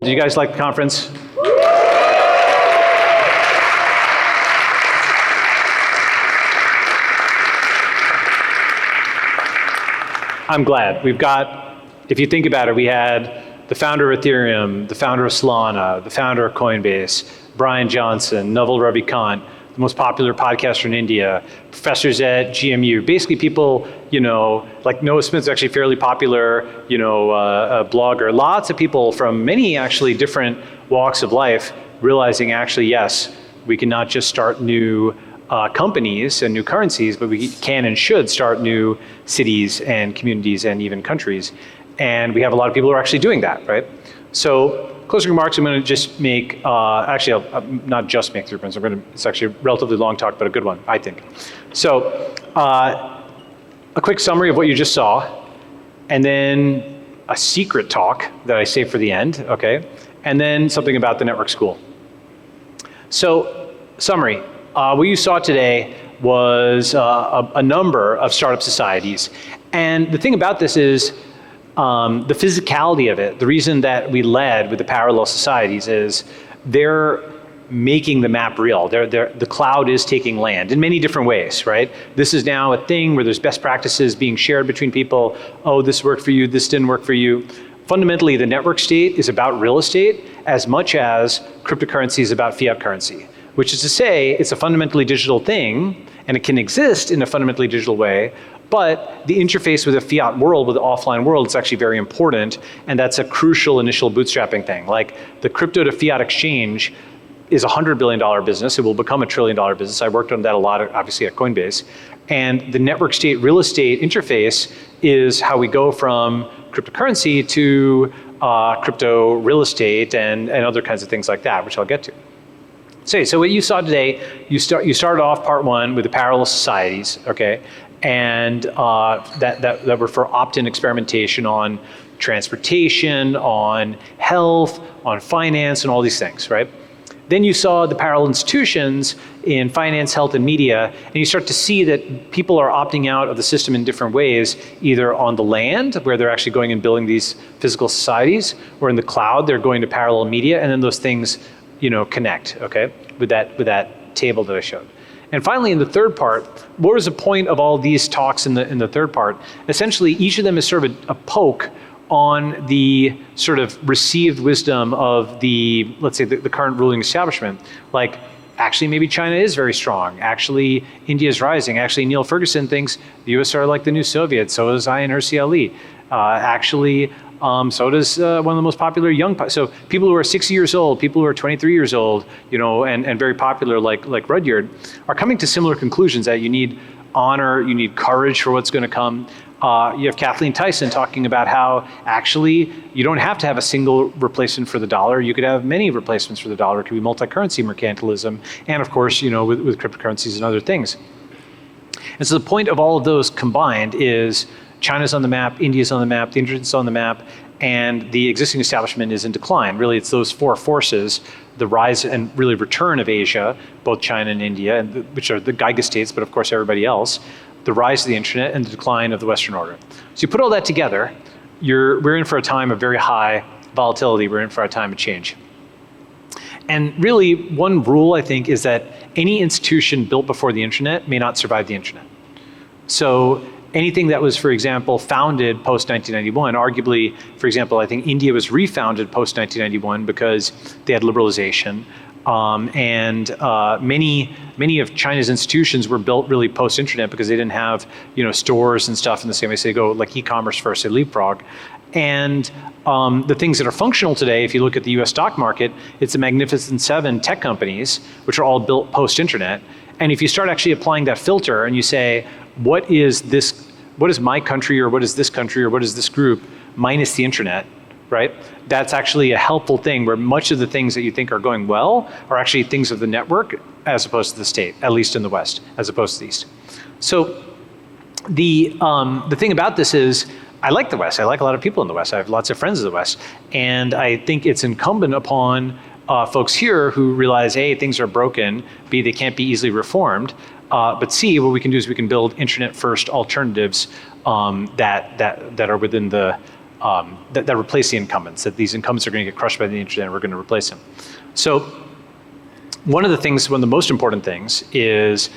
Did you guys like the conference? I'm glad. We've got, if you think about it, we had the founder of Ethereum, the founder of Solana, the founder of Coinbase, Brian Johnson, Naval Ravikant, the most popular podcaster in India, professors at GMU, basically people, like Noah Smith's actually fairly popular, a blogger. Lots of people from many actually different walks of life realizing actually, yes, we can not just start new companies and new currencies, but we can and should start new cities and communities and even countries. And we have a lot of people who are actually doing that, right? So closing remarks, I'm going to just make, actually I'll not just make 3 points, it's actually a relatively long talk, but a good one, I think. So a quick summary of what you just saw, and then a secret talk that I saved for the end, okay? And then something about the network school. So summary, what you saw today was a number of startup societies. And the thing about this is, the physicality of it, the reason that we led with the parallel societies is they're making the map real. The cloud is taking land in many different ways, right? This is now a thing where there's best practices being shared between people. Oh, this worked for you, this didn't work for you. Fundamentally, the network state is about real estate as much as cryptocurrency is about fiat currency, which is to say it's a fundamentally digital thing and it can exist in a fundamentally digital way. But the interface with a fiat world, with the offline world, is actually very important, and that's a crucial initial bootstrapping thing. Like the crypto to fiat exchange is a $100 billion business. It will become a $1 trillion business. I worked on that a lot, obviously, at Coinbase. And the network state real estate interface is how we go from cryptocurrency to crypto real estate and other kinds of things like that, which I'll get to. So what you saw today, you started off part one with the parallel societies, okay? And that were for opt-in experimentation on transportation, on health, on finance, and all these things, right? Then you saw the parallel institutions in finance, health, and media, and you start to see that people are opting out of the system in different ways, either on the land, where they're actually going and building these physical societies, or in the cloud, they're going to parallel media, and then those things, connect, okay, with that table that I showed. And finally, in the third part, what was the point of all these talks in the third part? Essentially, each of them is sort of a poke on the sort of received wisdom of the, let's say, the current ruling establishment. Like, actually, maybe China is very strong. Actually, India is rising. Actually, Neil Ferguson thinks the US are like the new Soviets. So does Ayaan Hirsi Ali. So does one of the most popular so people who are 60 years old, people who are 23 years old, and very popular like Rudyard, are coming to similar conclusions that you need honor, you need courage for what's going to come. You have Kathleen Tyson talking about how actually you don't have to have a single replacement for the dollar. You could have many replacements for the dollar. It could be multi-currency mercantilism, and of course, with cryptocurrencies and other things. And so the point of all of those combined is China's on the map, India's on the map, the internet's on the map, and the existing establishment is in decline. Really, it's those four forces, the rise and really return of Asia, both China and India, which are the Giga states, but of course everybody else, the rise of the internet, and the decline of the Western order. So you put all that together, we're in for a time of very high volatility. We're in for a time of change. And really, one rule, I think, is that any institution built before the internet may not survive the internet. So anything that was, for example, founded post-1991, arguably, for example, I think India was refounded post-1991 because they had liberalization. Many of China's institutions were built really post-internet because they didn't have, stores and stuff in the same way. So they go like e-commerce first, they leapfrog. And the things that are functional today, if you look at the US stock market, it's the Magnificent Seven tech companies, which are all built post-internet. And if you start actually applying that filter and you say, what is my country, or what is this country, or what is this group minus the internet, right? That's actually a helpful thing where much of the things that you think are going well are actually things of the network as opposed to the state, at least in the West, as opposed to the East. So the thing about this is, I like the West. I like a lot of people in the West. I have lots of friends in the West. And I think it's incumbent upon folks here who realize, A, things are broken, B, they can't be easily reformed, but C, what we can do is we can build internet-first alternatives that are within the that replace the incumbents, that these incumbents are going to get crushed by the internet and we're going to replace them. So one of the most important things is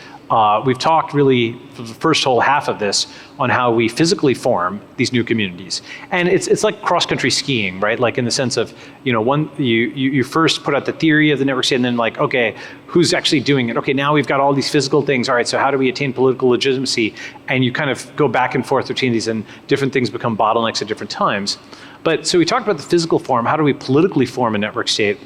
we've talked really for the first whole half of this on how we physically form these new communities. And it's like cross-country skiing, right? Like in the sense of, you first put out the theory of the network state and then like, okay, who's actually doing it? Okay, now we've got all these physical things. All right, so how do we attain political legitimacy? And you kind of go back and forth between these and different things become bottlenecks at different times. But so we talked about the physical form. How do we politically form a network state?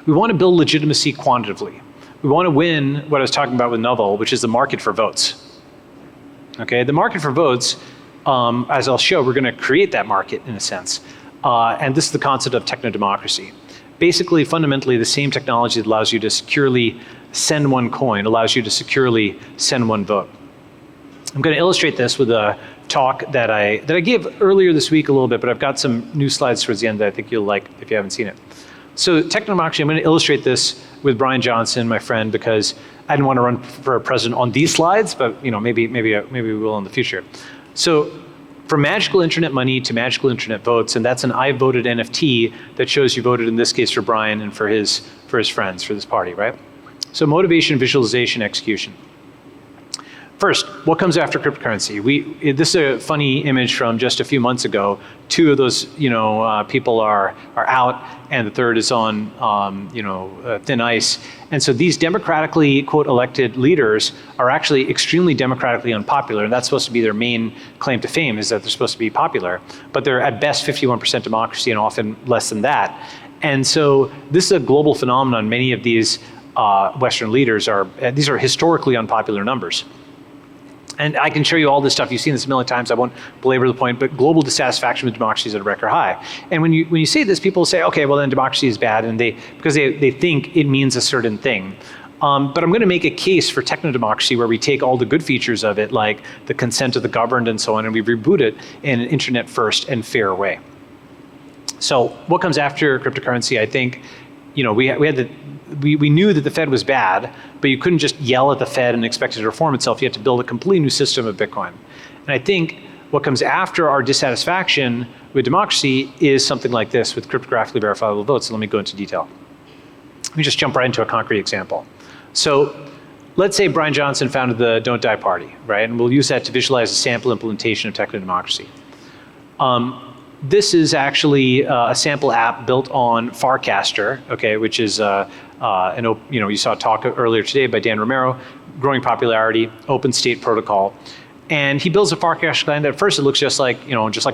We want to build legitimacy quantitatively. We want to win what I was talking about with Novel, which is the market for votes. Okay, the market for votes, as I'll show, we're going to create that market in a sense. And this is the concept of technodemocracy. Basically, fundamentally, the same technology that allows you to securely send one coin allows you to securely send one vote. I'm going to illustrate this with a talk that I gave earlier this week a little bit, but I've got some new slides towards the end that I think you'll like if you haven't seen it. So Technodemocracy, I'm going to illustrate this with Brian Johnson, my friend, because I didn't want to run for president on these slides, but maybe we will in the future. So from magical internet money to magical internet votes, and that's an I voted NFT that shows you voted in this case for Brian and for his friends, for this party, right? So motivation, visualization, execution. First, what comes after cryptocurrency? This is a funny image from just a few months ago. Two of those, people are out, and the third is on, thin ice. And so these democratically, quote, elected leaders are actually extremely democratically unpopular, and that's supposed to be their main claim to fame, is that they're supposed to be popular. But they're at best 51% democracy, and often less than that. And so this is a global phenomenon. Many of these Western leaders these are historically unpopular numbers. And I can show you all this stuff. You've seen this a million times. I won't belabor the point, but global dissatisfaction with democracy is at a record high. And when you say this, people say, okay, well then democracy is bad, and because they think it means a certain thing. But I'm going to make a case for technodemocracy where we take all the good features of it, like the consent of the governed and so on, and we reboot it in an internet first and fair way. So what comes after cryptocurrency? I think, we knew that the Fed was bad, but you couldn't just yell at the Fed and expect it to reform itself. You had to build a completely new system of Bitcoin. And I think what comes after our dissatisfaction with democracy is something like this with cryptographically verifiable votes. So let me go into detail. Let me just jump right into a concrete example. So let's say Brian Johnson founded the Don't Die Party, right? And we'll use that to visualize a sample implementation of technodemocracy. This is actually a sample app built on Farcaster, okay, which is you saw a talk earlier today by Dan Romero, growing popularity, open state protocol. And he builds a Farcaster client. At first it looks just like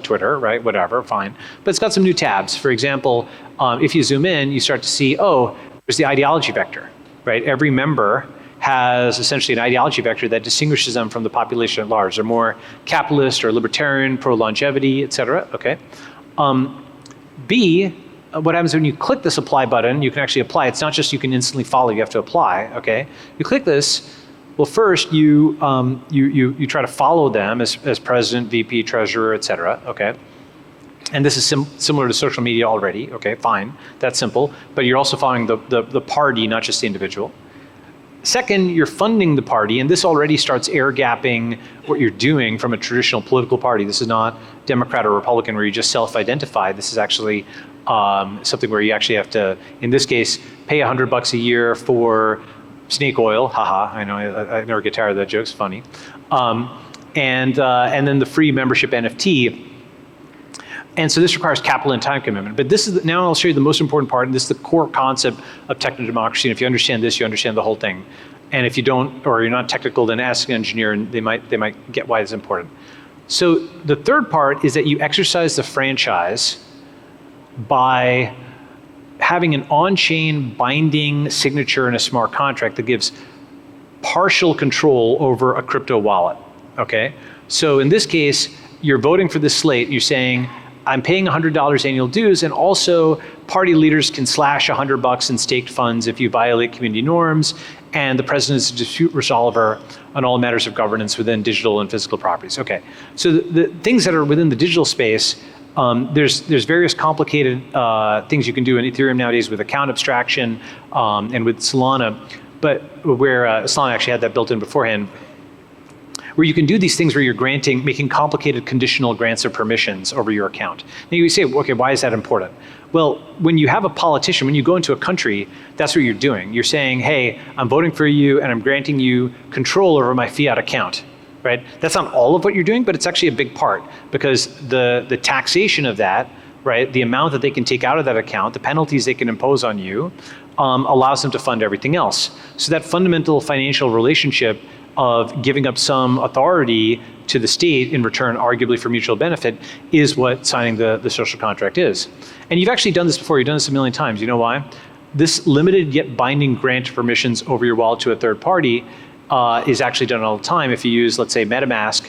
Twitter, right? Whatever, fine. But it's got some new tabs. For example, if you zoom in, you start to see, there's the ideology vector, right? Every member has essentially an ideology vector that distinguishes them from the population at large. They're more capitalist or libertarian, pro-longevity, et cetera, okay? B, what happens when you click this apply button, you can actually apply. It's not just you can instantly follow, you have to apply, okay? You click this, well first you try to follow them as president, VP, treasurer, et cetera, okay? And this is similar to social media already, okay, fine, that's simple. But you're also following the party, not just the individual. Second, you're funding the party, and this already starts air gapping what you're doing from a traditional political party. This is not Democrat or Republican where you just self-identify. This is actually something where you actually have to, in this case, pay $100 a year for snake oil. Haha, I know, I never get tired of that joke, it's funny. And then the free membership NFT. And so this requires capital and time commitment. But this is, now I'll show you the most important part, and this is the core concept of technodemocracy. And if you understand this, you understand the whole thing. And if you don't, or you're not technical, then ask an engineer, and they might get why it's important. So the third part is that you exercise the franchise by having an on-chain binding signature in a smart contract that gives partial control over a crypto wallet, okay? So in this case, you're voting for this slate, you're saying, I'm paying $100 annual dues, and also party leaders can slash $100 in staked funds if you violate community norms, and the president is a dispute resolver on all matters of governance within digital and physical properties. Okay, so the things that are within the digital space, there's various complicated things you can do in Ethereum nowadays with account abstraction and with Solana, but where Solana actually had that built in beforehand. where you can do these things where you're making complicated conditional grants of permissions over your account. Now you say, okay, why is that important? Well, when you have a politician, when you go into a country, that's what you're doing. You're saying, hey, I'm voting for you and I'm granting you control over my fiat account, right? That's not all of what you're doing, but it's actually a big part, because the taxation of that, right, the amount that they can take out of that account, the penalties they can impose on you, allows them to fund everything else. So that fundamental financial relationship of giving up some authority to the state in return, arguably for mutual benefit, is what signing the social contract is. And you've actually done this before. You've done this a million times. You know why? This limited yet binding grant of permissions over your wallet to a third party is actually done all the time. If you use, let's say, MetaMask,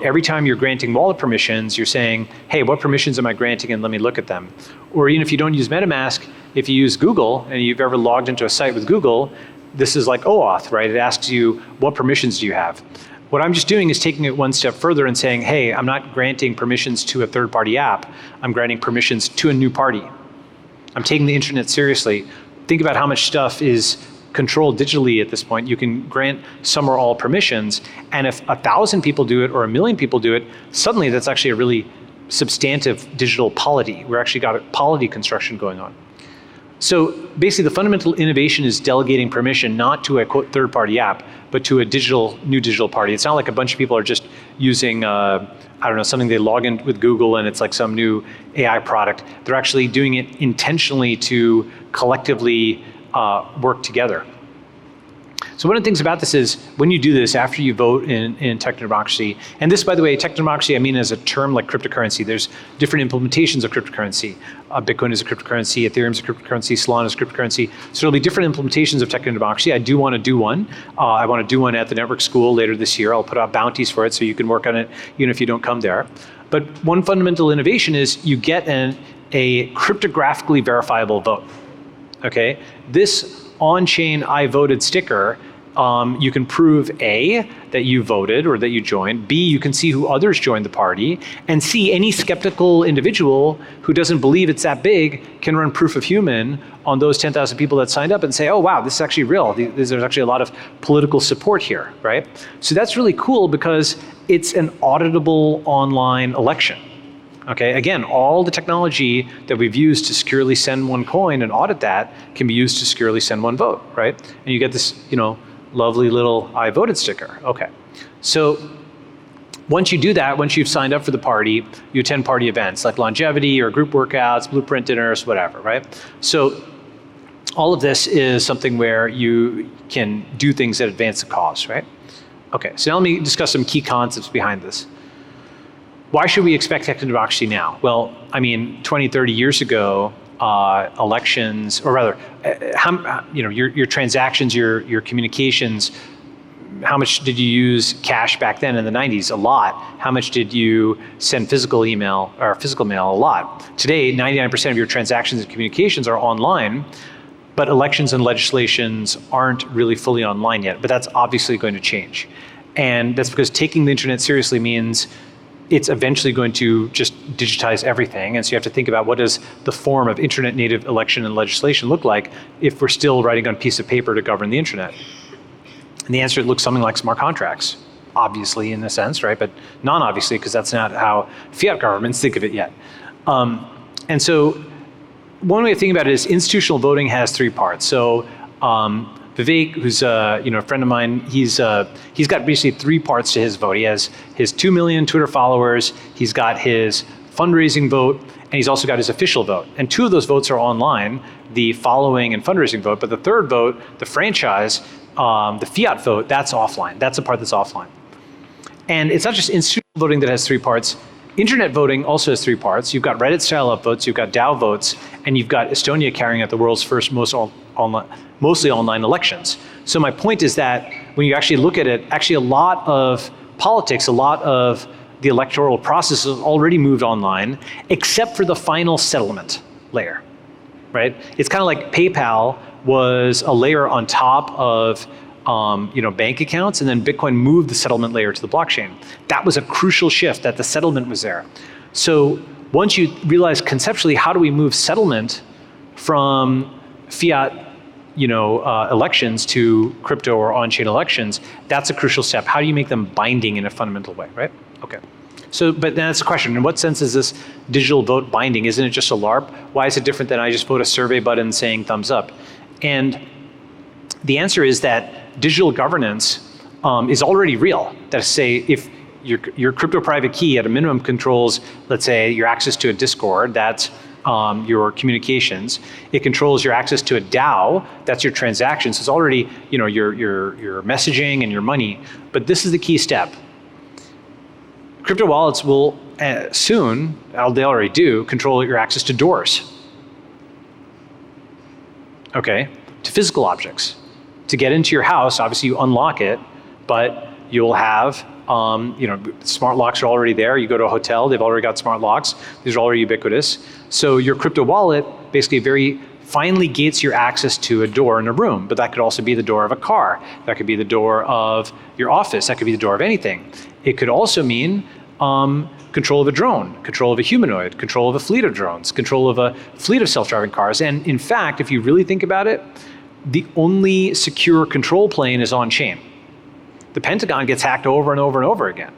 every time you're granting wallet permissions, you're saying, hey, what permissions am I granting, and let me look at them. Or even if you don't use MetaMask, if you use Google and you've ever logged into a site with Google, this is like OAuth, right? It asks you, what permissions do you have? What I'm just doing is taking it one step further and saying, hey, I'm not granting permissions to a third-party app. I'm granting permissions to a new party. I'm taking the internet seriously. Think about how much stuff is controlled digitally at this point. You can grant some or all permissions, and if 1,000 people do it or 1,000,000 people do it, suddenly that's actually a really substantive digital polity. We're actually got a polity construction going on. So basically the fundamental innovation is delegating permission not to a quote third-party app, but to a new digital party. It's not like a bunch of people are just using, I don't know, something they log in with Google and it's like some new AI product. They're actually doing it intentionally to collectively work together. So one of the things about this is when you do this after you vote in Technodemocracy, and this, by the way, Technodemocracy, I mean as a term like cryptocurrency. There's different implementations of cryptocurrency. Bitcoin is a cryptocurrency, Ethereum is a cryptocurrency, Solana is a cryptocurrency. So there'll be different implementations of Technodemocracy. I do want to do one. I want to do one at the network school later this year. I'll put out bounties for it so you can work on it even if you don't come there. But one fundamental innovation is you get a cryptographically verifiable vote. Okay, this on-chain I voted sticker, you can prove A, that you voted or that you joined, B, you can see who others joined the party, and C, any skeptical individual who doesn't believe it's that big can run proof of human on those 10,000 people that signed up and say, oh wow, this is actually real. There's actually a lot of political support here, right? So that's really cool because it's an auditable online election. Okay, again, all the technology that we've used to securely send one coin and audit that can be used to securely send one vote, right? And you get this, lovely little I voted sticker. Okay, so once you do that, once you've signed up for the party, you attend party events like longevity or group workouts, blueprint dinners, whatever, right? So all of this is something where you can do things that advance the cause, right? Okay, so now let me discuss some key concepts behind this. Why should we expect Technodemocracy now? Well, I mean, 20, 30 years ago, elections, or rather, your transactions, your communications, how much did you use cash back then in the 90s? A lot. How much did you send physical email or physical mail? A lot. Today, 99% of your transactions and communications are online, but elections and legislations aren't really fully online yet, but that's obviously going to change. And that's because taking the internet seriously means it's eventually going to just digitize everything. And so you have to think about what does the form of internet native election and legislation look like if we're still writing on a piece of paper to govern the internet. And the answer looks something like smart contracts, obviously in a sense, right? But non-obviously, because that's not how fiat governments think of it yet. And so one way of thinking about it is institutional voting has three parts. So Vivek, who's a friend of mine, he's got basically three parts to his vote. He has his 2 million Twitter followers, he's got his fundraising vote, and he's also got his official vote. And two of those votes are online, the following and fundraising vote, but the third vote, the franchise, the fiat vote, that's offline. That's the part that's offline. And it's not just institutional voting that has three parts. Internet voting also has three parts. You've got Reddit-style upvotes, you've got DAO votes, and you've got Estonia carrying out the world's first mostly online elections. So my point is that when you actually look at it, actually a lot of politics, a lot of the electoral process has already moved online, except for the final settlement layer, right? It's kind of like PayPal was a layer on top of bank accounts, and then Bitcoin moved the settlement layer to the blockchain. That was a crucial shift, that the settlement was there. So once you realize conceptually, how do we move settlement from fiat elections to crypto or on-chain elections, that's a crucial step. How do you make them binding in a fundamental way, right? Okay. So, but then that's the question. In what sense is this digital vote binding? Isn't it just a LARP? Why is it different than I just vote a survey button saying thumbs up? And the answer is that digital governance is already real. That is to say, if your crypto private key at a minimum controls, let's say, your access to a Discord, that's your communications. It controls your access to a DAO, that's your transactions. It's already your messaging and your money. But this is the key step. Crypto wallets will soon, they already do, control your access to doors. Okay, to physical objects. To get into your house, obviously you unlock it, but you'll have, smart locks are already there. You go to a hotel, they've already got smart locks. These are already ubiquitous. So your crypto wallet basically very finely gates your access to a door in a room, but that could also be the door of a car. That could be the door of your office. That could be the door of anything. It could also mean control of a drone, control of a humanoid, control of a fleet of drones, control of a fleet of self-driving cars. And in fact, if you really think about it, the only secure control plane is on-chain. The Pentagon gets hacked over and over and over again.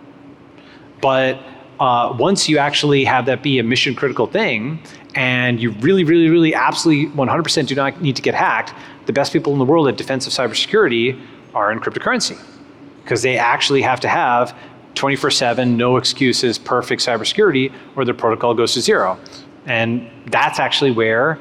But once you actually have that be a mission critical thing, and you really, really, really absolutely 100% do not need to get hacked, the best people in the world at defensive cybersecurity are in cryptocurrency. Because they actually have to have 24/7, no excuses, perfect cybersecurity, or their protocol goes to zero. And that's actually where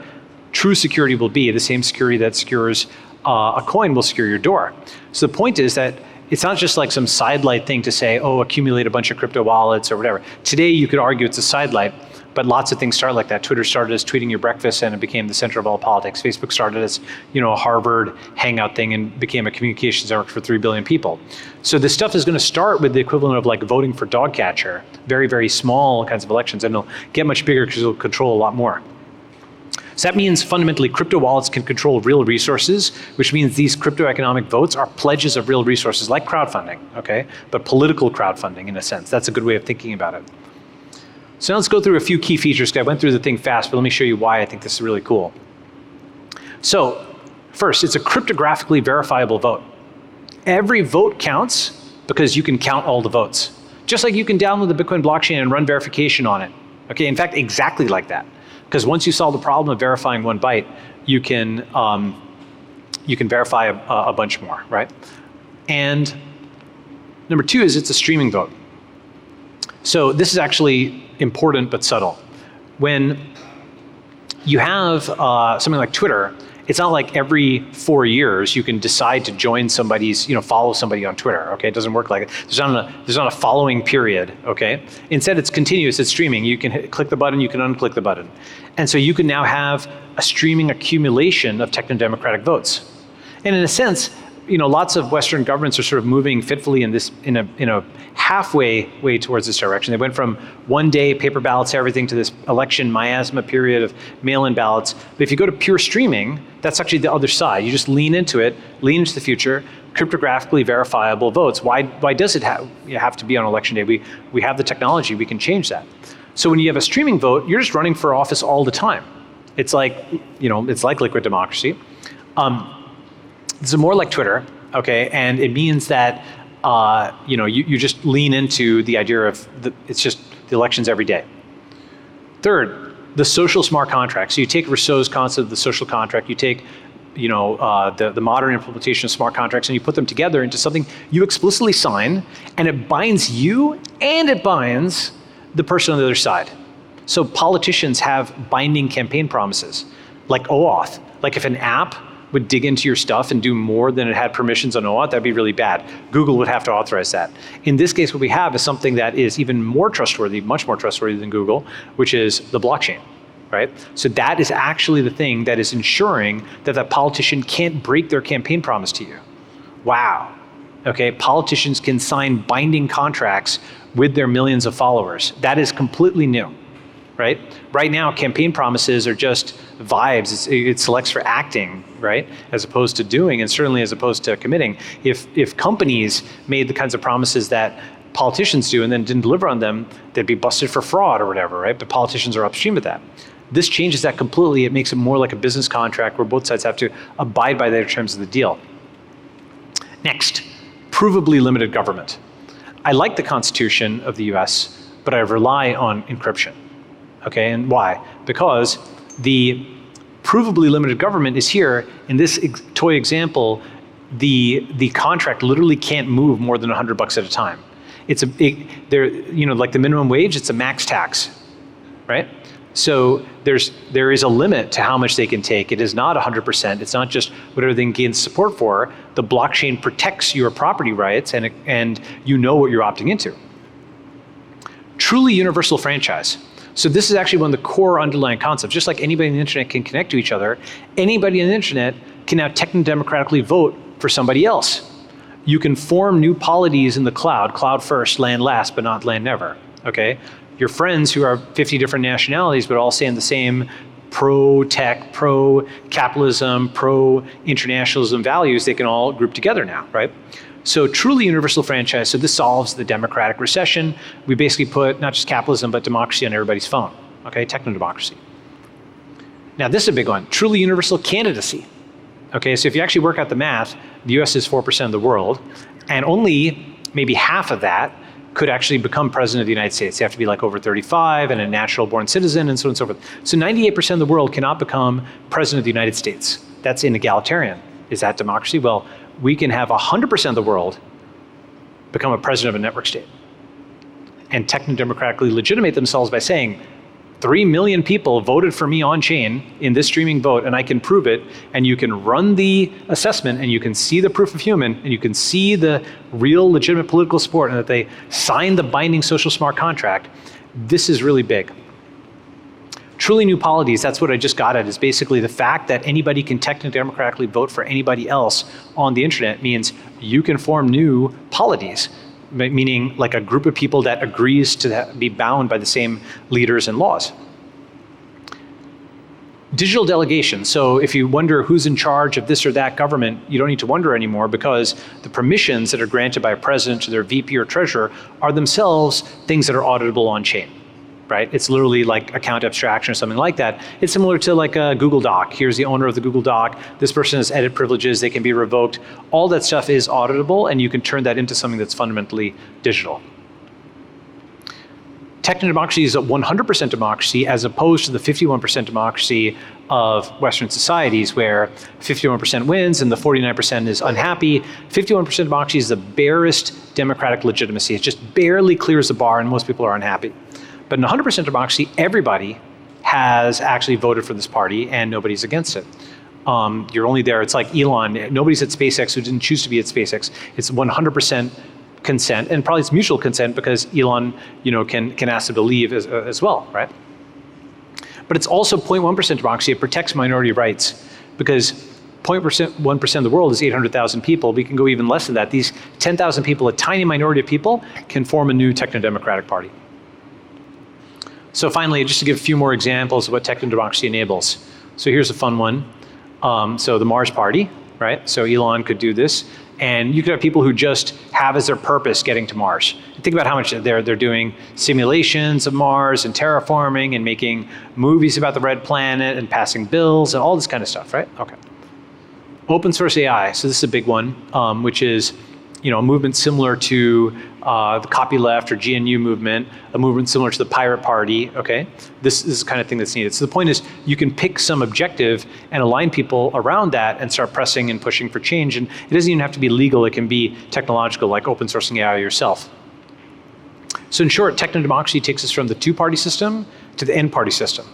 true security will be. The same security that secures a coin will secure your door. So the point is that it's not just like some sidelight thing to say, oh, accumulate a bunch of crypto wallets or whatever. Today you could argue it's a sidelight, but lots of things start like that. Twitter started as tweeting your breakfast and it became the center of all politics. Facebook started as a Harvard hangout thing and became a communications network for 3 billion people. So this stuff is going to start with the equivalent of like voting for dog catcher, very, very small kinds of elections, and it'll get much bigger because it'll control a lot more. So that means fundamentally crypto wallets can control real resources, which means these crypto economic votes are pledges of real resources, like crowdfunding, okay? But political crowdfunding in a sense. That's a good way of thinking about it. So now let's go through a few key features. I went through the thing fast, but let me show you why I think this is really cool. So first, it's a cryptographically verifiable vote. Every vote counts because you can count all the votes. Just like you can download the Bitcoin blockchain and run verification on it. Okay, in fact, exactly like that. Because once you solve the problem of verifying one byte, you can verify a bunch more, right? And number two is it's a streaming vote. So this is actually important but subtle. When you have something like Twitter, it's not like every 4 years you can decide to join somebody's, follow somebody on Twitter, okay? It doesn't work like that. There's not a following period, okay? Instead, it's continuous, it's streaming. You can click the button, you can unclick the button. And so you can now have a streaming accumulation of technodemocratic votes. And in a sense, lots of Western governments are sort of moving fitfully in a halfway way towards this direction. They went from 1 day paper ballots, everything, to this election miasma period of mail-in ballots. But if you go to pure streaming, that's actually the other side. You just lean into it, lean into the future, cryptographically verifiable votes. Why does it have to be on election day? We have the technology, we can change that. So when you have a streaming vote, you're just running for office all the time. It's like, it's like liquid democracy. This is more like Twitter, okay? And it means that you just lean into the idea of it's just the elections every day. Third, the social smart contract. So you take Rousseau's concept of the social contract, you take the modern implementation of smart contracts, and you put them together into something you explicitly sign, and it binds you and it binds the person on the other side. So politicians have binding campaign promises, like OAuth. Like if an app would dig into your stuff and do more than it had permissions on OAuth, that'd be really bad. Google would have to authorize that. In this case, what we have is something that is even more trustworthy, much more trustworthy than Google, which is the blockchain, right? So that is actually the thing that is ensuring that that politician can't break their campaign promise to you. Wow, okay? Politicians can sign binding contracts with their millions of followers. That is completely new, right? Right now, campaign promises are just vibes. It selects for acting, right? As opposed to doing, and certainly as opposed to committing. If companies made the kinds of promises that politicians do and then didn't deliver on them, they'd be busted for fraud or whatever, right? But politicians are upstream of that. This changes that completely. It makes it more like a business contract where both sides have to abide by the terms of the deal. Next, provably limited government. I like the Constitution of the US, but I rely on encryption. Okay, and why? Because the provably limited government is here. In this toy example, the contract literally can't move more than $100 at a time. It's like the minimum wage, it's a max tax, right? So there is a limit to how much they can take. It is not 100%. It's not just whatever they can gain support for. The blockchain protects your property rights, and you know what you're opting into. Truly universal franchise. So this is actually one of the core underlying concepts. Just like anybody on the internet can connect to each other, anybody on the internet can now technodemocratically vote for somebody else. You can form new polities in the cloud first, land last, but not land never, okay? Your friends who are 50 different nationalities, but all saying the same pro-tech, pro-capitalism, pro-internationalism values, they can all group together now, right? So truly universal franchise, so this solves the democratic recession. We basically put not just capitalism, but democracy on everybody's phone, okay? Technodemocracy. Now this is a big one, truly universal candidacy. Okay, so if you actually work out the math, the US is 4% of the world, and only maybe half of that could actually become president of the United States. You have to be like over 35 and a natural born citizen and so on and so forth. So 98% of the world cannot become president of the United States. That's inegalitarian. Is that democracy? Well, we can have 100% of the world become a president of a network state and technodemocratically legitimate themselves by saying, 3 million people voted for me on chain in this streaming vote, and I can prove it, and you can run the assessment, and you can see the proof of human, and you can see the real legitimate political support, and that they signed the binding social smart contract. This is really big. Truly new polities, that's what I just got at, is basically the fact that anybody can technodemocratically vote for anybody else on the internet means you can form new polities. Meaning like a group of people that agrees to be bound by the same leaders and laws. Digital delegation. So if you wonder who's in charge of this or that government, you don't need to wonder anymore because the permissions that are granted by a president to their VP or treasurer are themselves things that are auditable on chain, right? It's literally like account abstraction or something like that. It's similar to like a Google Doc. Here's the owner of the Google Doc. This person has edit privileges. They can be revoked. All that stuff is auditable, and you can turn that into something that's fundamentally digital. Technodemocracy is a 100% democracy as opposed to the 51% democracy of Western societies where 51% wins and the 49% is unhappy. 51% democracy is the barest democratic legitimacy. It just barely clears the bar and most people are unhappy. But in 100% democracy, everybody has actually voted for this party and nobody's against it. You're only there, it's like Elon, nobody's at SpaceX who didn't choose to be at SpaceX. It's 100% consent, and probably it's mutual consent because Elon can ask them to leave as well, right? But it's also 0.1% democracy. It protects minority rights because 0.1% of the world is 800,000 people. We can go even less than that. These 10,000 people, a tiny minority of people, can form a new technodemocratic party. So finally, just to give a few more examples of what technodemocracy enables. So here's a fun one. So the Mars Party, right? So Elon could do this. And you could have people who just have as their purpose getting to Mars. Think about how much they're doing simulations of Mars and terraforming and making movies about the red planet and passing bills and all this kind of stuff, right? Okay. Open source AI. So this is a big one, which is a movement similar to the copyleft or GNU movement, a movement similar to the Pirate Party, okay? This is the kind of thing that's needed. So the point is you can pick some objective and align people around that and start pressing and pushing for change. And it doesn't even have to be legal, it can be technological, like open sourcing AI yourself. So in short, technodemocracy takes us from the two-party system to the n-party system.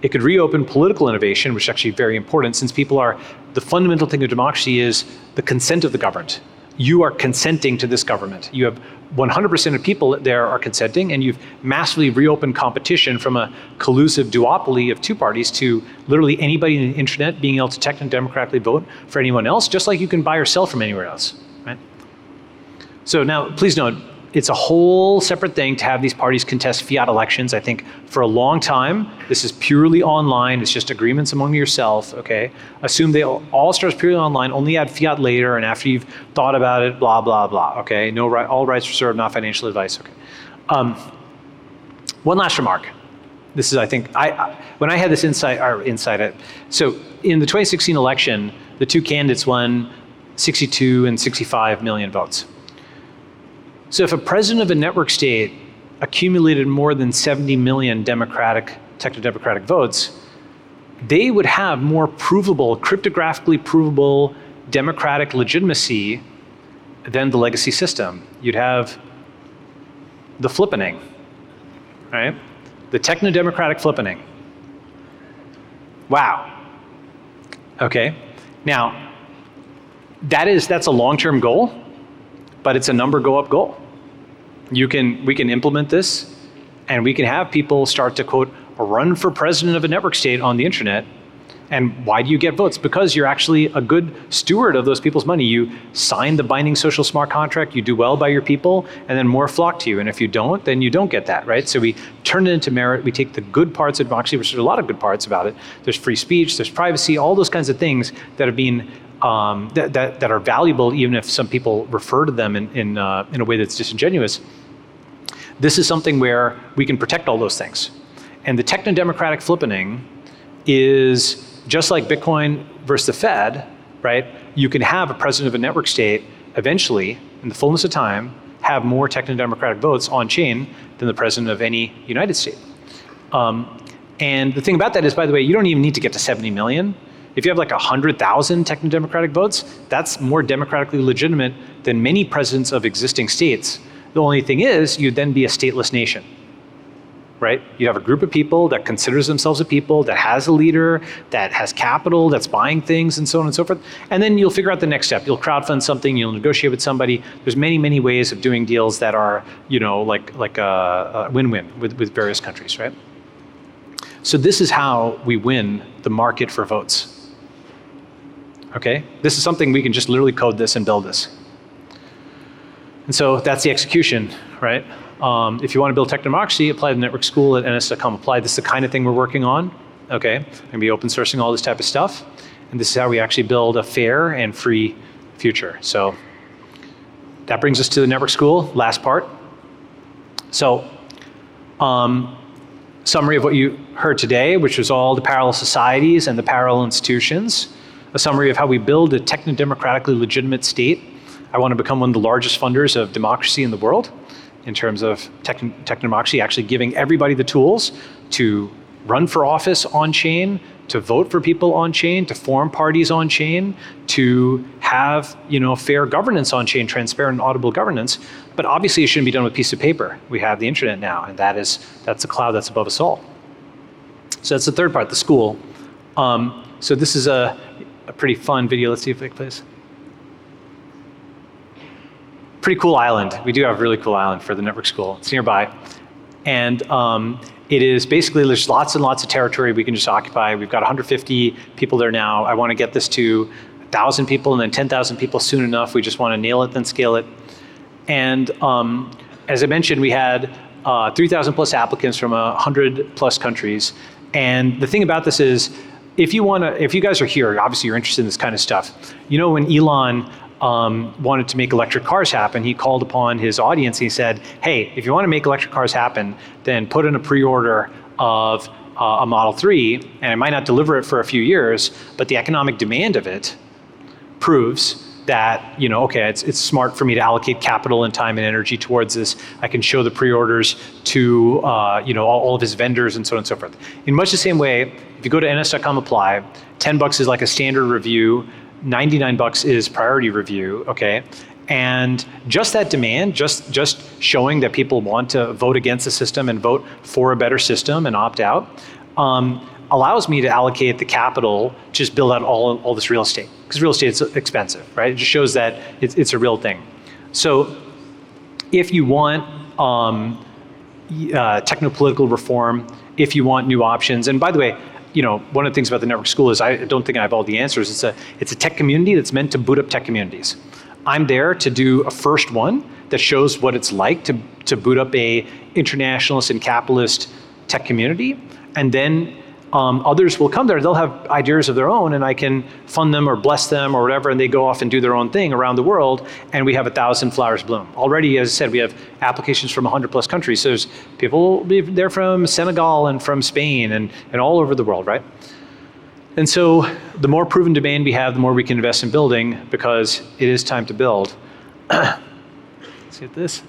It could reopen political innovation, which is actually very important since the fundamental thing of democracy is the consent of the governed. You are consenting to this government. You have 100% of people there are consenting, and you've massively reopened competition from a collusive duopoly of two parties to literally anybody in the internet being able to technodemocratically vote for anyone else, just like you can buy or sell from anywhere else, right? So now, please note, it's a whole separate thing to have these parties contest fiat elections. I think for a long time, this is purely online. It's just agreements among yourself, okay? Assume they all starts purely online, only add fiat later, and after you've thought about it, blah, blah, blah, okay? All rights reserved, not financial advice, okay? One last remark. This is, I think, when I had this insight, so in the 2016 election, the two candidates won 62 and 65 million votes. So if a president of a network state accumulated more than 70 million technodemocratic votes, they would have more provable, cryptographically provable democratic legitimacy than the legacy system. You'd have the flippening, right? The technodemocratic flippening. Wow. Okay. Now, that's a long-term goal, but it's a number go up goal. We can implement this, and we can have people start to, quote, run for president of a network state on the internet. And why do you get votes? Because you're actually a good steward of those people's money. You sign the binding social smart contract, you do well by your people, and then more flock to you. And if you don't, then you don't get that, right? So we turn it into merit. We take the good parts of democracy, which there's a lot of good parts about it. There's free speech, there's privacy, all those kinds of things that have been that are valuable, even if some people refer to them in a way that's disingenuous. This is something where we can protect all those things. And the technodemocratic flippening is just like Bitcoin versus the Fed, right? You can have a president of a network state eventually, in the fullness of time, have more technodemocratic votes on chain than the president of any United state. And the thing about that is, by the way, you don't even need to get to 70 million. If you have like 100,000 technodemocratic votes, that's more democratically legitimate than many presidents of existing states. The only thing is, you'd then be a stateless nation, right? You have a group of people that considers themselves a people, that has a leader, that has capital, that's buying things, and so on and so forth. And then you'll figure out the next step. You'll crowdfund something, you'll negotiate with somebody. There's many, many ways of doing deals that are, like a win-win with various countries, right? So this is how we win the market for votes. Okay? This is something we can just literally code this and build this. And so that's the execution, right? If you want to build Technodemocracy, apply to the network school at ns.com. Apply. This is the kind of thing we're working on. Okay, I'm going to be open sourcing all this type of stuff, and this is how we actually build a fair and free future. So that brings us to the network school, last part. So summary of what you heard today, which was all the parallel societies and the parallel institutions. A summary of how we build a technodemocratically legitimate state. I want to become one of the largest funders of democracy in the world in terms of technodemocracy, actually giving everybody the tools to run for office on chain, to vote for people on chain, to form parties on chain, to have fair governance on chain, transparent and audible governance. But obviously it shouldn't be done with a piece of paper. We have the internet now, and that's the cloud that's above us all. So that's the third part, the school. So this is a pretty fun video. Let's see if it plays. Pretty cool island. We do have a really cool island for the network school. It's nearby. And it is basically, there's lots and lots of territory we can just occupy. We've got 150 people there now. I want to get this to 1,000 people and then 10,000 people soon enough. We just want to nail it, then scale it. And as I mentioned, we had 3,000 plus applicants from 100 plus countries. And the thing about this is, if you guys are here, obviously you're interested in this kind of stuff. When Elon wanted to make electric cars happen, he called upon his audience and he said, hey, if you want to make electric cars happen, then put in a pre-order of a Model 3, and I might not deliver it for a few years, but the economic demand of it proves that, okay, it's smart for me to allocate capital and time and energy towards this. I can show the pre-orders to all of his vendors and so on and so forth. In much the same way, if you go to ns.com apply, $10 is like a standard review, $99 is priority review, okay? And just that demand, just showing that people want to vote against the system and vote for a better system and opt out, allows me to allocate the capital, just build out all this real estate. Because real estate is expensive, right? It just shows that it's a real thing. So if you want technopolitical reform, if you want new options, and by the way, one of the things about the network school is I don't think I have all the answers. It's a tech community that's meant to boot up tech communities. I'm there to do a first one that shows what it's like to boot up a internationalist and capitalist tech community. And then Others will come there, they'll have ideas of their own, and I can fund them or bless them or whatever, and they go off and do their own thing around the world, and we have 1,000 flowers bloom. Already, as I said, we have applications from 100 plus countries. So there's people, they're from Senegal and from Spain and all over the world, right? And so the more proven domain we have, the more we can invest in building, because it is time to build. Let's get this.